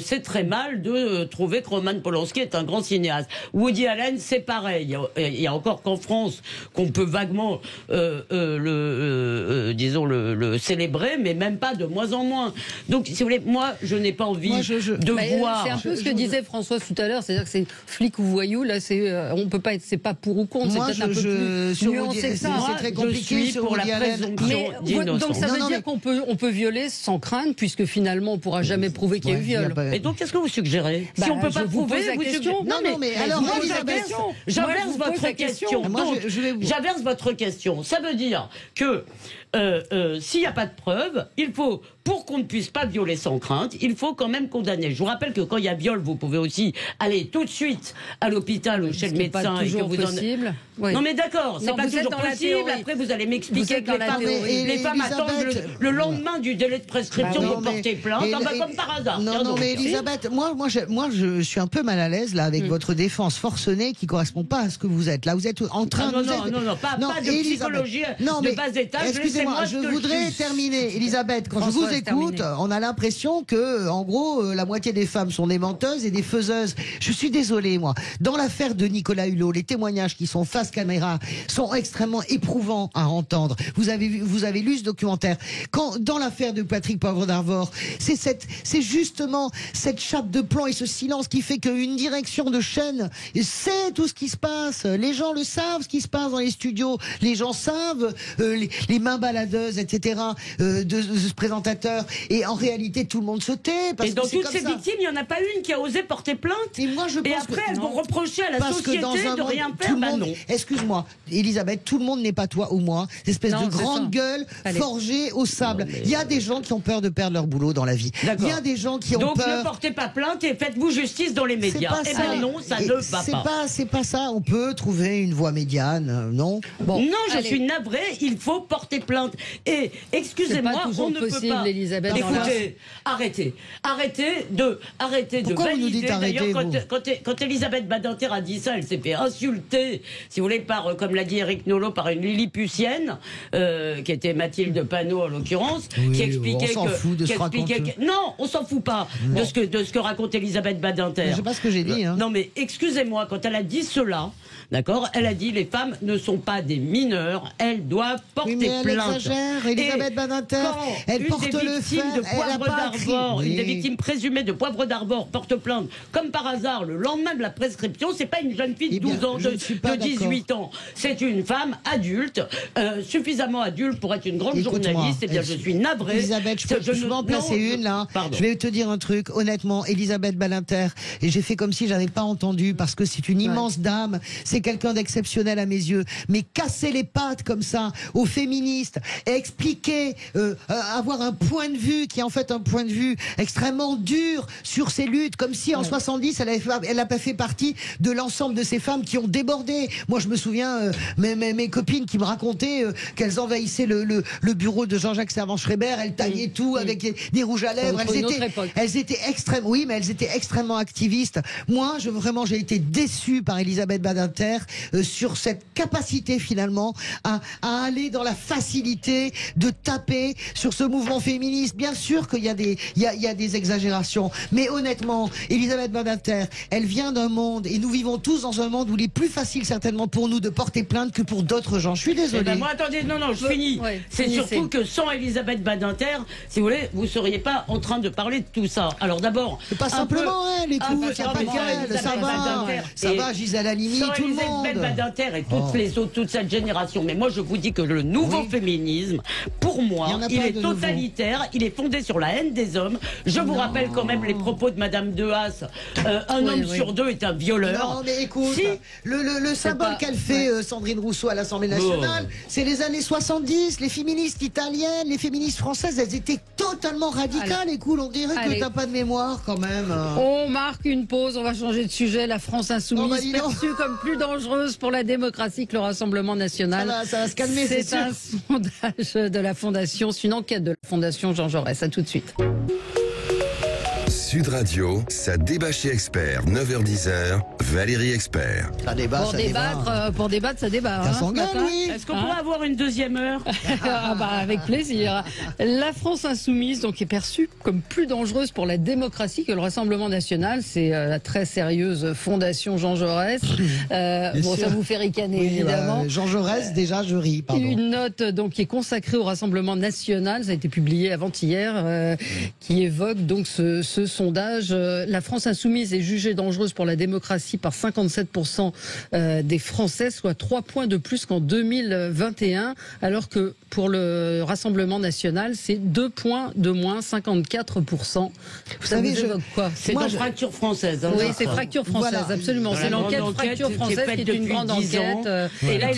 c'est très mal de trouver que Roman Polanski est un grand cinéaste. Woody Allen, c'est pareil. Il y a encore qu'en France qu'on peut vaguement le célébrer, mais même pas, de moins en moins. Donc, si vous voulez, moi, je n'ai pas envie de voir. C'est un peu ce que disait Françoise tout à l'heure, c'est-à-dire que c'est flic ou voyou, là, on peut pas être, c'est pas pour ou contre, c'est peut-être un peu plus nuancé que ça. C'est très compliqué pour la présomption d'innocence. Donc ça veut dire qu'on peut violer sans crainte, puisque finalement on pourra jamais prouver qu'il y a eu viol. Et donc qu'est-ce que vous suggérez? Si on peut pas prouver, vous suggérez. Non, mais alors moi j'inverse votre question. J'inverse votre question. Ça veut dire que s'il n'y a pas de preuve, il faut, pour qu'on ne puisse pas violer sans crainte, il faut quand même condamner. Je vous rappelle que quand il y a viol, vous pouvez aussi aller tout de suite à l'hôpital ou chez le médecin. Et que vous possible. Non mais d'accord, c'est pas toujours possible. Après vous allez m'expliquer que les femmes attendent le lendemain du délai de prescription pour porter plainte. Comme par hasard. Non mais Elisabeth, moi je suis un peu mal à l'aise là avec votre défense forcenée qui correspond pas à ce que vous êtes. Là vous êtes en train de... Non, pas de psychologie de bas étage. Excusez-moi, je voudrais terminer. Elisabeth, quand je vous écoute, on a l'impression que, en gros, la moitié des femmes sont des menteuses et des faiseuses. Je suis désolée, moi. Dans l'affaire de Nicolas Hulot, les témoignages qui sont face caméra sont extrêmement éprouvants à entendre. Vous avez lu ce documentaire. Dans l'affaire de Patrick Poivre d'Arvor, c'est justement cette chape de plomb et ce silence qui fait qu'une direction de chaîne sait tout ce qui se passe. Les gens le savent, ce qui se passe dans les studios. Les gens savent les mains baladeuses, etc. de ce présentateur. Et en réalité, tout le monde se tait. Parce et dans toutes ces victimes, il n'y en a pas une qui a osé porter plainte. Et moi, je pense après, elles vont reprocher à la société de rien faire. Non. Excuse-moi, Elisabeth, tout le monde n'est pas toi ou moi. Espèce de grande gueule forgée au sable. Il y a des gens qui ont peur de perdre leur boulot dans la vie. Il y a des gens qui ont peur. Donc ne portez pas plainte et faites-vous justice dans les médias. Eh bien non, ça ne va pas. C'est pas ça. On peut trouver une voie médiane, non? Bon, non, je suis navrée. Il faut porter plainte. Et excusez-moi, on ne peut pas. Elisabeth, écoutez, arrêtez de valider. D'ailleurs, quand Elisabeth Badinter a dit ça, elle s'est fait insulter, si vous voulez, par, comme l'a dit Éric Nolot, par une Lilliputienne, qui était Mathilde Panot en l'occurrence, qui expliquait non, on s'en fout pas de ce que raconte Elisabeth Badinter. Je sais pas ce que j'ai dit. Non, mais excusez-moi, quand elle a dit cela, d'accord, elle a dit les femmes ne sont pas des mineurs, elles doivent porter plainte. Elle exagère, Elisabeth Badinter. Elle porte le fait. Une des victimes présumées de Poivre d'Arvor porte plainte, comme par hasard, le lendemain de la prescription. C'est pas une jeune fille de 12 ans, de 18 ans. C'est une femme adulte, suffisamment adulte pour être une grande journaliste. Eh bien, je suis navrée. Elisabeth, je vais en placer une là. Je vais te dire un truc, honnêtement, Elisabeth Badinter, et j'ai fait comme si j'avais pas entendu, parce que c'est une immense dame, c'est quelqu'un d'exceptionnel à mes yeux, mais casser les pattes comme ça aux féministes féministe, expliquer, avoir un point de vue qui est en fait un point de vue extrêmement dur sur ces luttes, comme si en 70 elle n'a pas fait partie de l'ensemble de ces femmes qui ont débordé. Moi je me souviens mes copines qui me racontaient qu'elles envahissaient le bureau de Jean-Jacques Servan-Schreiber, elles taillaient tout avec des rouges à lèvres, elles étaient extrêmes, oui, mais elles étaient extrêmement activistes. Moi j'ai été déçue par Elisabeth Badinter sur cette capacité finalement à aller dans la facilité de taper sur ce mouvement féministe. Bien sûr qu'il y a des exagérations, mais honnêtement, Elisabeth Badinter, elle vient d'un monde, et nous vivons tous dans un monde où il est plus facile certainement pour nous de porter plainte que pour d'autres gens. Je suis désolée. Ben moi, attendez, non, je finis. Ouais, c'est surtout que sans Elisabeth Badinter, si vous voulez, vous seriez pas en train de parler de tout ça. Alors d'abord, c'est pas simplement elle, écoute, ça va, Gisèle Halimi, tout le monde. Elisabeth Badinter et toutes les autres, toute cette génération. Mais moi, je vous dis que le nouveau féminisme, pour moi, il est totalitaire, il est fondé sur la haine des hommes. Je vous rappelle quand même les propos de Madame de Haas. Un homme sur deux est un violeur. Non, mais écoute, le symbole qu'elle fait, Sandrine Rousseau, à l'Assemblée nationale, c'est les années 70. Les féministes italiennes, les féministes françaises, elles étaient totalement radicales. Écoute, on dirait que t'as pas de mémoire quand même. On marque une pause, on va changer de sujet. La France insoumise, perçue comme plus dangereuse pour la démocratie que le Rassemblement national. Ça va se calmer, c'est un sondage de la Fondation, c'est une enquête de la Fondation Jean Jaurès. À tout de suite. Sud Radio, ça débat chez Expert, 9h-10h, Valérie Expert. Ça débat, pour débattre, ça débat. Ça s'engage, oui. Est-ce qu'on pourrait avoir une deuxième heure? Avec plaisir. La France insoumise, donc, est perçue comme plus dangereuse pour la démocratie que le Rassemblement national. C'est la très sérieuse Fondation Jean Jaurès. Ça vous fait ricaner, évidemment. Jean Jaurès, déjà, je ris, pardon. Une note donc, qui est consacrée au Rassemblement national, ça a été publié avant-hier, qui évoque donc ce sondage. La France insoumise est jugée dangereuse pour la démocratie par 57% des Français, soit 3 points de plus qu'en 2021, alors que pour le Rassemblement national, c'est 2 points de moins, 54%. Vous savez, quoi? C'est une fracture française. Oui, c'est fracture française, absolument. C'est l'enquête fracture française qui est une grande enquête. Et là,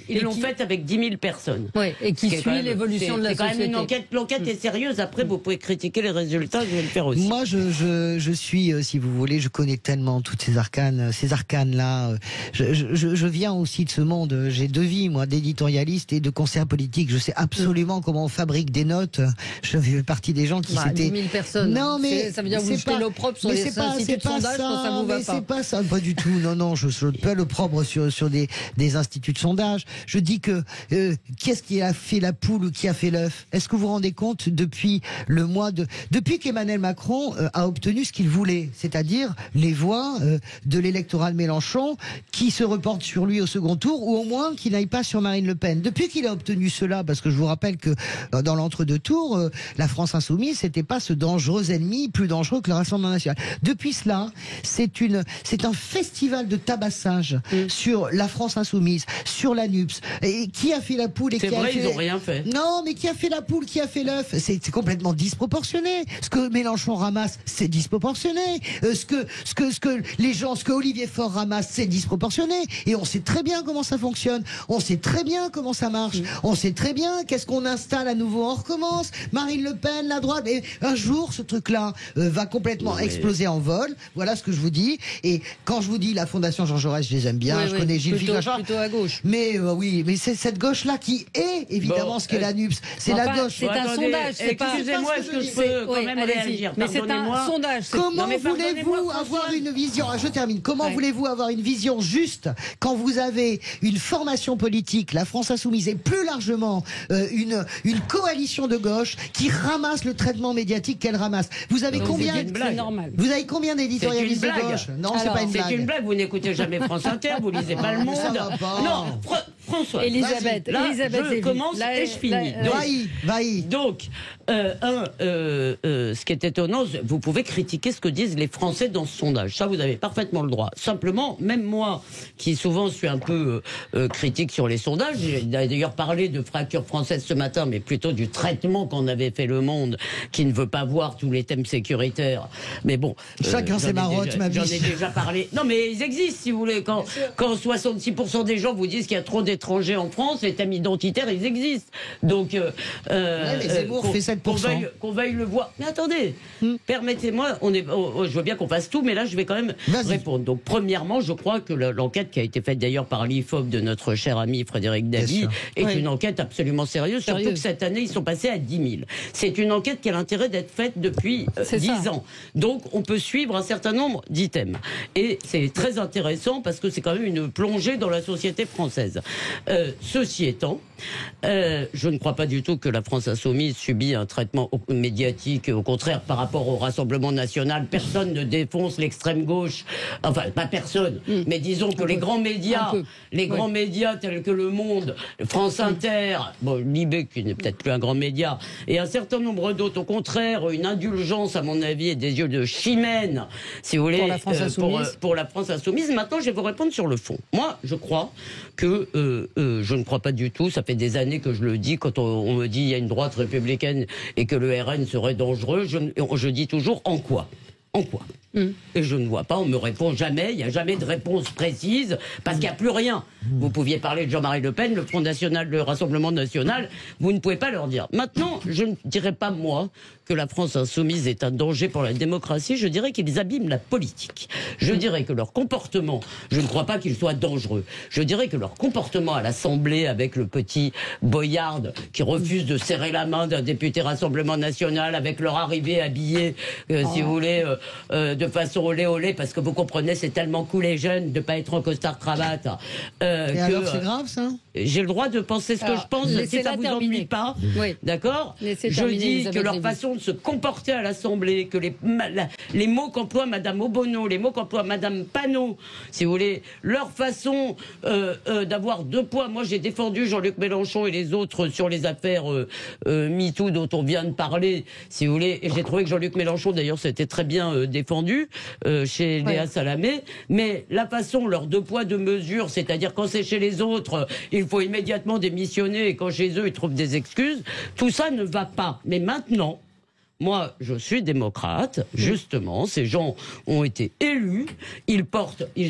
ils l'ont faite avec 10 000 personnes. Oui, et qui suit l'évolution de la société. C'est quand même une enquête. L'enquête est sérieuse. Après, vous pouvez critiquer les résultats, je vais le faire aussi. Moi, je suis, si vous voulez, je connais tellement toutes ces arcanes-là. Je viens aussi de ce monde. J'ai 2 vies, moi, d'éditorialiste et de conseiller politique. Je sais absolument comment on fabrique des notes. Je fais partie des gens qui s'étaient... 10 000 personnes. Non, mais ça veut dire que vous jetez l'opprobre sur les instituts de sondage quand ça vous va pas. C'est pas ça, pas du tout. Non, je ne pas l'opprobre sur des instituts de sondage. Je dis que qu'est-ce qui a fait la poule ou qui a fait l'œuf? Est-ce que vous vous rendez compte depuis qu'Emmanuel Macron a obtenu ce qu'il voulait, c'est-à-dire les voix de l'électorat de Mélenchon qui se reportent sur lui au second tour, ou au moins qui n'aillent pas sur Marine Le Pen. Depuis qu'il a obtenu cela, parce que je vous rappelle que dans l'entre-deux tours, la France insoumise, c'était pas ce dangereux ennemi plus dangereux que le Rassemblement national. Depuis cela, c'est un festival de tabassage sur la France insoumise, sur la NUPS. Et qui a fait la poule et qui a fait... C'est vrai, ils n'ont rien fait. Non, mais qui a fait la poule, qui a fait l'œuf? C'est complètement disproportionné. Ce que Mélenchon ramasse, c'est disproportionné. Ce que Olivier Faure ramasse, c'est disproportionné. Et on sait très bien comment ça fonctionne. On sait très bien comment ça marche. On sait très bien qu'est-ce qu'on installe à nouveau. On recommence. Marine Le Pen, la droite. Et un jour, ce truc-là va complètement exploser en vol. Voilà ce que je vous dis. Et quand je vous dis la Fondation Jean Jaurès, je les aime bien. Je connais Gilles Ficachat. Plutôt à gauche. Mais oui, mais c'est cette gauche-là qui est évidemment ce qu'est la NUPS. C'est la gauche. C'est un sondage. Excusez-moi, est-ce que je peux quand même réagir? Mais c'est un sondage. Comment voulez-vous avoir une vision? Je termine. Comment voulez-vous avoir une vision juste quand vous avez une formation politique, la France insoumise, et plus largement une coalition de gauche qui ramasse le traitement médiatique qu'elle ramasse? Vous avez combien d'éditorialistes de gauche? Non, c'est pas une blague. C'est une blague. Vous n'écoutez jamais France Inter, vous lisez pas Le Monde. Non, François. Elisabeth, je commence et je finis. Vailly. Donc, Ce qui est étonnant, vous pouvez critiquer ce que disent les Français dans ce sondage. Ça, vous avez parfaitement le droit. Simplement, même moi, qui souvent suis un peu critique sur les sondages, j'ai d'ailleurs parlé de fracture française ce matin, mais plutôt du traitement qu'en avait fait Le Monde, qui ne veut pas voir tous les thèmes sécuritaires. Mais bon, chacun ses marottes, ma vie. J'en ai déjà parlé. Non, mais ils existent, si vous voulez. Quand 66% des gens vous disent qu'il y a trop d'étrangers en France, les thèmes identitaires, ils existent. Donc, mais Zemmour fait 7%. Qu'on veuille le voir. Mais attendez, permettez-moi, je veux bien qu'on fasse tout, mais là, je vais quand même répondre. Donc, premièrement, je crois que l'enquête qui a été faite d'ailleurs par l'IFOP de notre cher ami Frédéric Davy est une enquête absolument sérieuse, surtout que cette année, ils sont passés à 10 000. C'est une enquête qui a l'intérêt d'être faite depuis 10 ans. Donc, on peut suivre un certain nombre d'items. Et c'est très intéressant parce que c'est quand même une plongée dans la société française. Ceci étant, je ne crois pas du tout que la France insoumise subit un traitement médiatique. Au contraire, par rapport au Rassemblement national, personne ne défonce l'extrême gauche. Enfin, pas personne, mais disons que les grands médias, grands médias tels que Le Monde, France Inter, bon, Libé qui n'est peut-être plus un grand média, et un certain nombre d'autres, au contraire, une indulgence à mon avis et des yeux de chimène, si vous voulez, pour la France insoumise. Pour la France insoumise. Maintenant, je vais vous répondre sur le fond. Moi, je crois que je ne crois pas du tout. Ça fait des années que je le dis quand on me dit il y a une droite républicaine et que le RN serait dangereux. Je dis toujours en quoi. En quoi? Et je ne vois pas, on me répond jamais, il n'y a jamais de réponse précise, parce qu'il n'y a plus rien. Vous pouviez parler de Jean-Marie Le Pen, le Front National, le Rassemblement National, vous ne pouvez pas leur dire. Maintenant, je ne dirais pas, moi, que la France insoumise est un danger pour la démocratie, je dirais qu'ils abîment la politique. Je dirais que leur comportement, je ne crois pas qu'il soit dangereux, je dirais que leur comportement à l'Assemblée, avec le petit Boyard qui refuse de serrer la main d'un député Rassemblement National, avec leur arrivée habillée, si vous voulez, de façon olé, parce que vous comprenez, c'est tellement cool les jeunes de ne pas être en costard-cravate. Et alors c'est grave, ça? J'ai le droit de penser ce que je pense, si ça vous ennuie pas. D'accord? Je dis que leur façon de se comporter à l'Assemblée, que les mots qu'emploie Madame Obono, les mots qu'emploie Madame Panot, si vous voulez, leur façon d'avoir deux poids. Moi, j'ai défendu Jean-Luc Mélenchon et les autres sur les affaires MeToo dont on vient de parler, si vous voulez, et j'ai trouvé que Jean-Luc Mélenchon, d'ailleurs, c'était très bien défendu chez Léa Salamé, mais la façon, leurs deux poids, deux mesures, c'est-à-dire quand c'est chez les autres, il faut immédiatement démissionner, et quand chez eux, ils trouvent des excuses, tout ça ne va pas. Mais maintenant, moi, je suis démocrate, justement, ces gens ont été élus, ils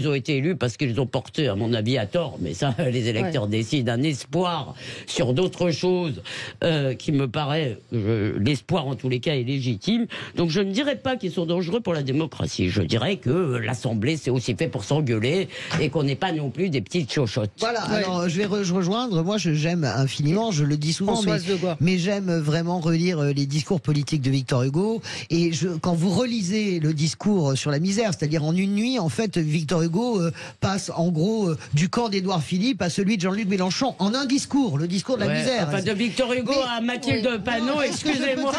ont été élus parce qu'ils ont porté, à mon avis, à tort, mais ça, les électeurs décident, un espoir sur d'autres choses qui me paraît, l'espoir en tous les cas est légitime, donc je ne dirais pas qu'ils sont dangereux pour la démocratie, je dirais que l'Assemblée c'est aussi fait pour s'engueuler et qu'on n'est pas non plus des petites chochottes. Voilà, alors je vais rejoindre, moi j'aime infiniment, je le dis souvent, mais j'aime vraiment relire les discours politiques de Victor Hugo, et quand vous relisez le discours sur la misère, c'est-à-dire en une nuit, en fait, Victor Hugo passe en gros du camp d'Édouard Philippe à celui de Jean-Luc Mélenchon en un discours, le discours de la misère. Enfin, de Victor Hugo à Mathilde Panot, excusez-moi.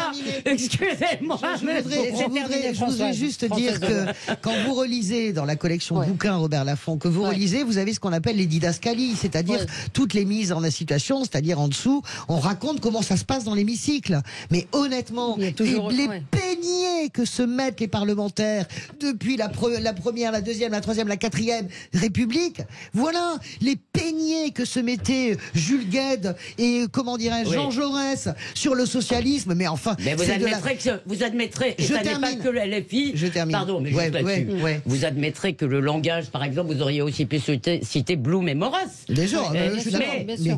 Je voudrais juste dire que quand vous relisez dans la collection bouquins Robert Laffont, que vous relisez, vous avez ce qu'on appelle les didascalies, c'est-à-dire toutes les mises en situation, c'est-à-dire en dessous, on raconte comment ça se passe dans l'hémicycle. Mais honnêtement, les peignés que se mettent les parlementaires depuis la première, la deuxième, la troisième, la quatrième République, voilà les peignés que se mettaient Jules Guesde et comment dirais-je Jean Jaurès sur le socialisme. Mais enfin, mais vous admettrez, et ça n'est pas que le LFI. Je termine. Pardon, mais juste là-dessus. Vous admettrez que le langage, par exemple, vous auriez aussi pu citer Blum et Maurras. Déjà, mais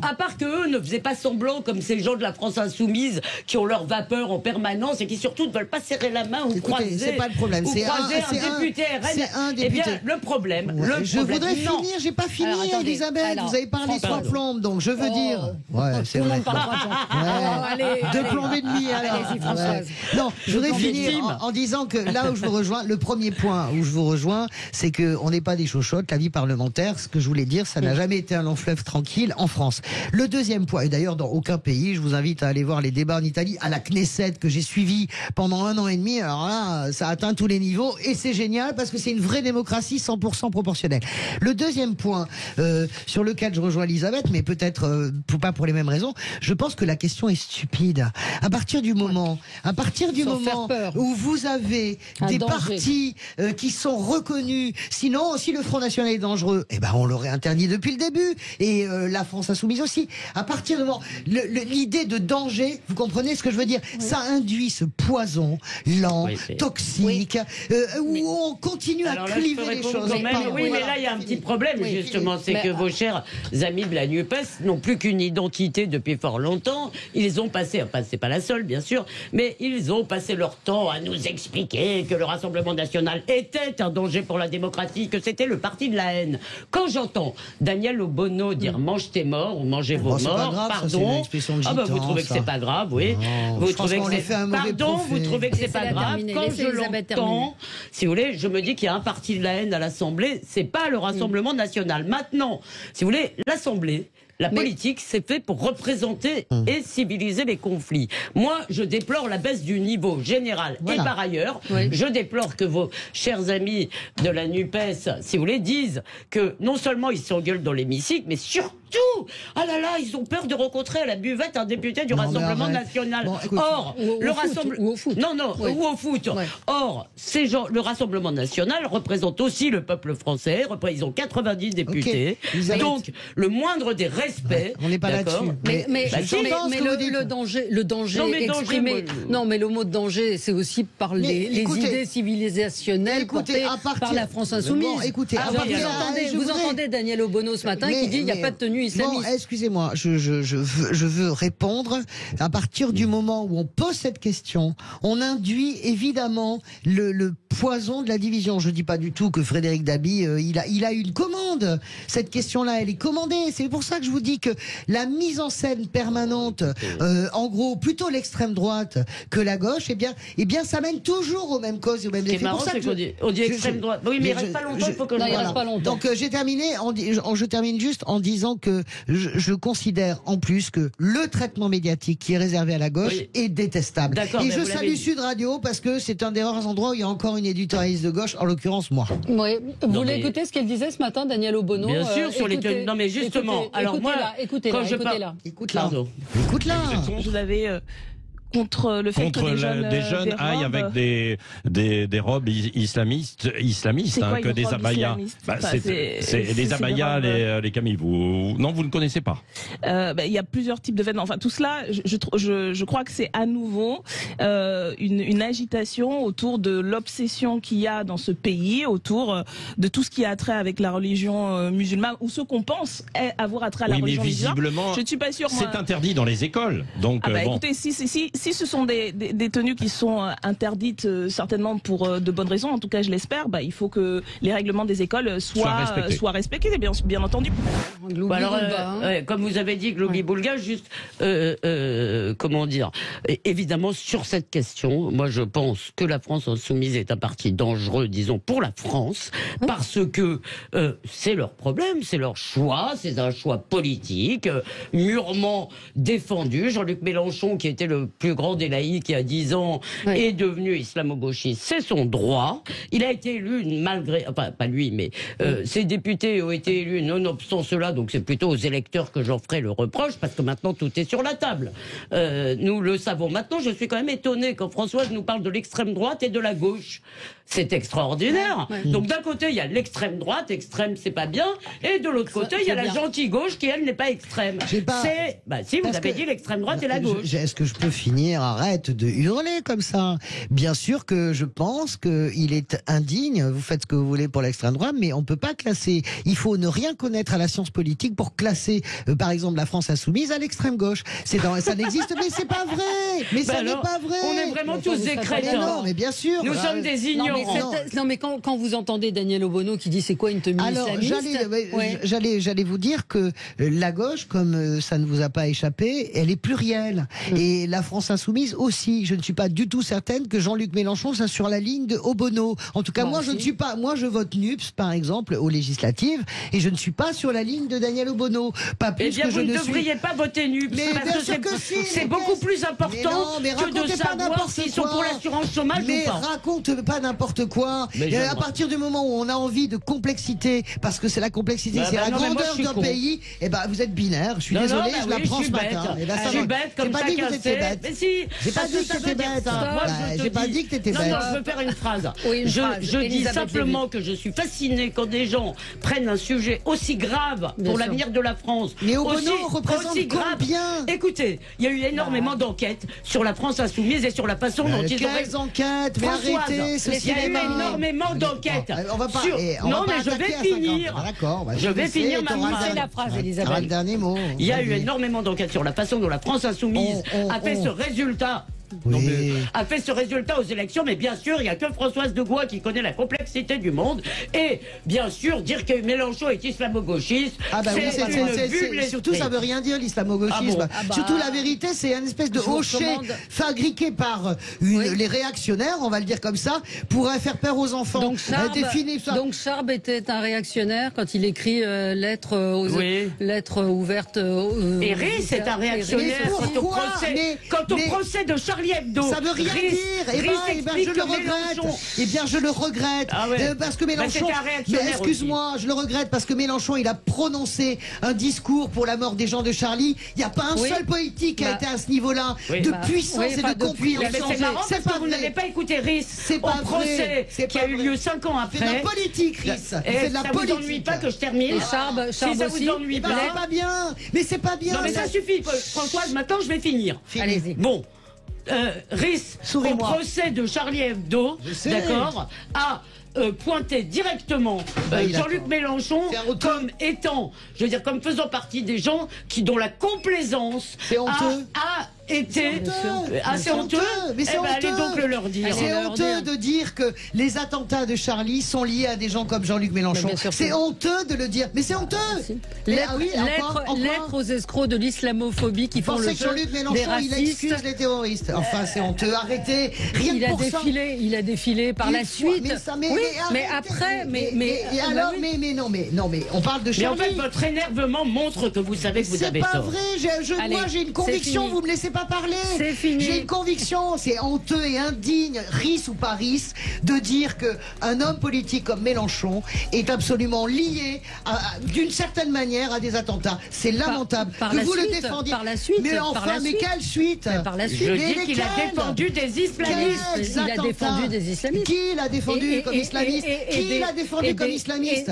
à part qu'eux ne faisaient pas semblant comme ces gens de la France insoumise qui ont leur vapeur en permanence et qui surtout ne veulent pas serrer la main ou croiser. C'est pas le problème. C'est un député RN. C'est un député. Eh bien, le problème. Je voudrais finir. J'ai pas fini, Elisabeth. Vous avez parlé sans plombe, donc je veux dire. Ouais, c'est vrai. Deux plombes et demi. Allez-y, Françoise. Non, je voudrais finir en disant que là où je vous rejoins, le premier point où je vous rejoins, c'est que on n'est pas des chochottes. La vie parlementaire, ce que je voulais dire, ça n'a jamais été un long fleuve tranquille en France. Le deuxième point, et d'ailleurs dans aucun pays, je vous invite à aller voir les débats en Italie, à la Knesset que j'ai suivi suivi pendant 1 an et demi. Alors là, ça atteint tous les niveaux et c'est génial parce que c'est une vraie démocratie 100% proportionnelle. Le deuxième point sur lequel je rejoins Elisabeth, mais peut-être pas pour les mêmes raisons, je pense que la question est stupide. À partir du moment où vous avez des partis qui sont reconnus, sinon si le Front National est dangereux, eh ben on l'aurait interdit depuis le début et la France Insoumise aussi. À partir du moment, l'idée de danger, vous comprenez ce que je veux dire? Ça induit ce poison lent, toxique, où on continue à cliver les choses. Oui, mais là il y a un petit problème justement, c'est que vos chers amis de la NUPES n'ont plus qu'une identité depuis fort longtemps. Ils ont passé, enfin c'est pas la seule bien sûr, mais ils ont passé leur temps à nous expliquer que le Rassemblement National était un danger pour la démocratie, que c'était le parti de la haine. Quand j'entends Daniel Obono dire mange tes morts ou mangez vos morts, grave, pardon, vous trouvez que c'est pas grave, oui. Vous trouvez que c'est vous trouvez que c'est pas grave. Quand je l'entends, si vous voulez, je me dis qu'il y a un parti de la haine à l'Assemblée, c'est pas le Rassemblement National. Maintenant, si vous voulez, l'Assemblée, la politique, c'est fait pour représenter et civiliser les conflits. Moi, je déplore la baisse du niveau général. Voilà. Et par ailleurs, je déplore que vos chers amis de la NUPES, si vous voulez, disent que non seulement ils s'engueulent dans l'hémicycle, mais surtout, ah là là, ils ont peur de rencontrer à la buvette un député du Rassemblement National. Bon, écoute, or, le Rassemblement... Ou au foot. Non, ou au foot. Ouais. Or, ces gens, le Rassemblement National représente aussi le peuple français. Ils ont 90 députés. Okay. Donc, le moindre des respects. On n'est pas là-dessus. Mais le danger exprimé. Non, mais le mot de danger, c'est aussi par les idées civilisationnelles portées par la France Insoumise. Bon, écoutez, vous entendez Daniel Obono ce matin qui dit qu'il n'y a pas de tenue islamiste. Bon, excusez-moi, je veux répondre. À partir du moment où on pose cette question, on induit évidemment le poison de la division. Je dis pas du tout que Frédéric Dabi, il a une commande. Cette question-là, elle est commandée. C'est pour ça que je vous dis que la mise en scène permanente, en gros, plutôt l'extrême droite que la gauche, eh bien, ça mène toujours aux mêmes causes et aux mêmes effets. C'est marrant, on dit extrême droite. Oui, mais il reste pas longtemps. Il faut que il reste pas longtemps. Donc je termine juste en disant que je considère en plus que le traitement médiatique qui est réservé à la gauche est détestable. Et je salue Sud Radio parce que c'est un des rares endroits où il y a encore une éditorialiste de gauche, en l'occurrence moi. Oui. Vous voulez écouter ce qu'elle disait ce matin, Daniel Obono? Bien sûr, sur les tenues. Non, mais justement, alors moi, écoutez-la. Écoute-la. Vous avez contre le fait que des jeunes aillent avec des robes islamistes, que des abayas. C'est les abayas, les camis. Vous ne connaissez pas? Il y a plusieurs types de vêtements. Enfin, tout cela, je crois que c'est à nouveau une agitation autour de l'obsession qu'il y a dans ce pays, autour de tout ce qui a trait avec la religion musulmane, ou ce qu'on pense avoir attrait à la religion musulmane. Visiblement, je ne suis pas sûre. C'est interdit dans les écoles. Donc, écoutez, si ce sont des tenues qui sont interdites certainement pour de bonnes raisons, en tout cas je l'espère, il faut que les règlements des écoles soient respectés, bien entendu. Comme vous avez dit, Globi-Boulga, juste, comment dire, évidemment sur cette question, moi je pense que la France Insoumise est un parti dangereux, disons, pour la France, parce que c'est leur problème, c'est leur choix, c'est un choix politique, mûrement défendu. Jean-Luc Mélenchon, qui était le plus grand des laïcs il y a 10 ans, est devenu islamo-gauchiste, c'est son droit. Il a été élu malgré, enfin pas lui, mais ses députés ont été élus nonobstant cela, donc c'est plutôt aux électeurs que j'en ferai le reproche, parce que maintenant tout est sur la table. Nous le savons. Maintenant, je suis quand même étonné quand Françoise nous parle de l'extrême droite et de la gauche. C'est extraordinaire. Donc d'un côté, il y a l'extrême droite, extrême c'est pas bien, et de l'autre côté, il y a la gentille gauche qui, elle, n'est pas extrême. Si, vous avez dit l'extrême droite et la gauche. Est-ce que je peux finir? Arrête de hurler comme ça. Bien sûr que je pense qu'il est indigne, vous faites ce que vous voulez pour l'extrême droite, mais on peut pas classer. Il faut ne rien connaître à la science politique pour classer, par exemple, la France Insoumise à l'extrême gauche. Ça n'existe, mais c'est pas vrai. Mais ça n'est pas vrai. On est vraiment tous des crétins. Non, mais bien sûr. Nous sommes des ignorants. Non, mais quand vous entendez Daniel Obono qui dit c'est quoi une tenue islamiste, j'allais vous dire que la gauche, comme ça ne vous a pas échappé, elle est plurielle. Et la France Insoumise aussi. Je ne suis pas du tout certaine que Jean-Luc Mélenchon soit sur la ligne de Obono. En tout cas, moi, je ne suis pas. Moi, je vote NUPS, par exemple, aux législatives, et je ne suis pas sur la ligne de Daniel Obono. Pas plus que vous ne devriez pas voter NUPS. Mais parce que c'est beaucoup plus important que de savoir s'ils sont pour l'assurance chômage ou pas. Mais raconte pas n'importe quoi. À partir du moment où on a envie de complexité, parce que c'est la complexité, c'est la grandeur d'un pays, et ben vous êtes binaire. Je suis désolé, je l'apprends ce matin. Je suis bête comme chacun sait. Mais si, j'ai pas dit que t'étais bête. J'ai pas dit que t'étais bête. Non, je veux faire une phrase. Je dis simplement que je suis fascinée quand des gens prennent un sujet aussi grave pour l'avenir de la France. Mais Obono représente combien? Écoutez, il y a eu énormément d'enquêtes sur la France insoumise et sur la façon dont ils ont... Quelles enquêtes? Mais arrêtez ce cinéma. Il y a eu énormément d'enquêtes. On va pas... Non, mais je vais finir. D'accord. Je vais finir ma phrase, Elisabeth. Le dernier mot. Il y a eu énormément d'enquêtes sur la façon dont la France insoumise a fait ce résultat. A fait ce résultat aux élections, mais bien sûr, il n'y a que Françoise de Gois qui connaît la complexité du monde. Et bien sûr, dire que Mélenchon est islamo-gauchiste, c'est surtout ça veut rien dire l'islamo-gauchisme. Surtout la vérité, c'est une espèce de hocher fabriqué par les réactionnaires, on va le dire comme ça, pour faire peur aux enfants. Donc Charb était un réactionnaire quand il écrit lettres ouvertes. Et Ries est un réactionnaire quant au procès de Charlie Hebdo. Ça veut rien dire. Je le regrette. Je le regrette. Parce que Mélenchon. Excuse-moi, je le regrette parce que Mélenchon, il a prononcé un discours pour la mort des gens de Charlie. Il n'y a pas un seul politique qui a été à ce niveau-là de puissance et de compréhension. C'est marrant parce que vous n'avez pas écouté Ries au procès qui a eu lieu 5 ans après. C'est de la politique, Ries. C'est de la politique. Ça vous ennuie pas que je termine? Charb si ça vous ennuie pas. C'est pas bien. Mais c'est pas bien. Non mais ça suffit, Françoise. Maintenant, je vais finir. Allez-y. Bon. Ries, au procès de Charlie Hebdo, d'accord, a pointé directement Jean-Luc Mélenchon comme étant, je veux dire, comme faisant partie des gens dont la complaisance a été assez honteux. Mais c'est honteux. Allez donc le leur dire. C'est honteux de dire que les attentats de Charlie sont liés à des gens comme Jean-Luc Mélenchon. C'est honteux de le dire. Mais c'est honteux. Lettre aux escrocs de l'islamophobie qui font le jeu Jean-Luc Mélenchon, il excuse les terroristes. Enfin, c'est honteux. Arrêtez. Rien que pour ça. Il a défilé par la suite. Mais après, on parle de Charlie. Mais en fait, votre énervement montre que vous savez que vous avez tort. C'est pas vrai. Moi, j'ai une conviction. Vous me laissez pas parler. C'est fini. J'ai une conviction. C'est honteux et indigne, Ries ou pas Ries, de dire que un homme politique comme Mélenchon est absolument lié, d'une certaine manière, à des attentats. C'est lamentable que vous le défendiez. Par la suite. Mais enfin, mais quelle suite? Par la suite. Je dis qu'il a défendu des islamistes. Il a défendu des islamistes. Qui l'a défendu comme islamiste? Qui l'a défendu comme islamiste?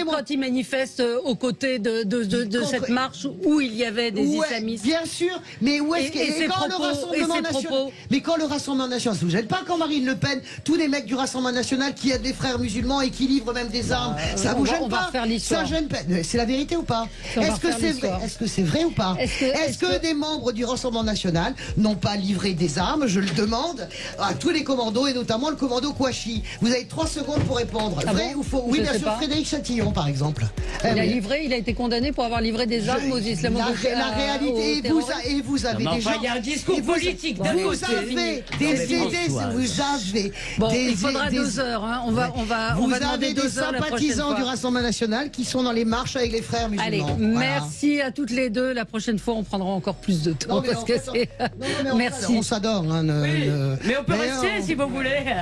Quand il manifeste aux côtés de cette marche où il y avait des islamistes. Bien sûr, mais où est-ce que quand le Rassemblement national, mais quand le Rassemblement national, ça vous gêne pas quand Marine Le Pen, tous les mecs du Rassemblement national qui aident des frères musulmans et qui livrent même des armes, ça vous gêne pas? Ça gêne pas. C'est la vérité ou pas? Est-ce que c'est vrai? Est-ce que c'est vrai ou pas? Est-ce que des membres du Rassemblement national n'ont pas livré des armes? Je le demande à tous les commandos et notamment le commando Kouachi. Vous avez 3 secondes pour répondre. Vrai ou faux? Oui, bien sûr. Frédéric Chatillon, par exemple. Il a été condamné pour avoir livré des armes aux islamo-gauchistes. La réalité, et vous avez des gens. Il y a un discours politique d'un côté. Vous avez des idées. Bon, il faudra 2 heures. On va demander 2 heures la prochaine fois. Vous avez des sympathisants du Rassemblement national qui sont dans les marches avec les frères musulmans. Allez, merci à toutes les deux. La prochaine fois, on prendra encore plus de temps. Merci. On s'adore. Mais on peut rester si vous voulez.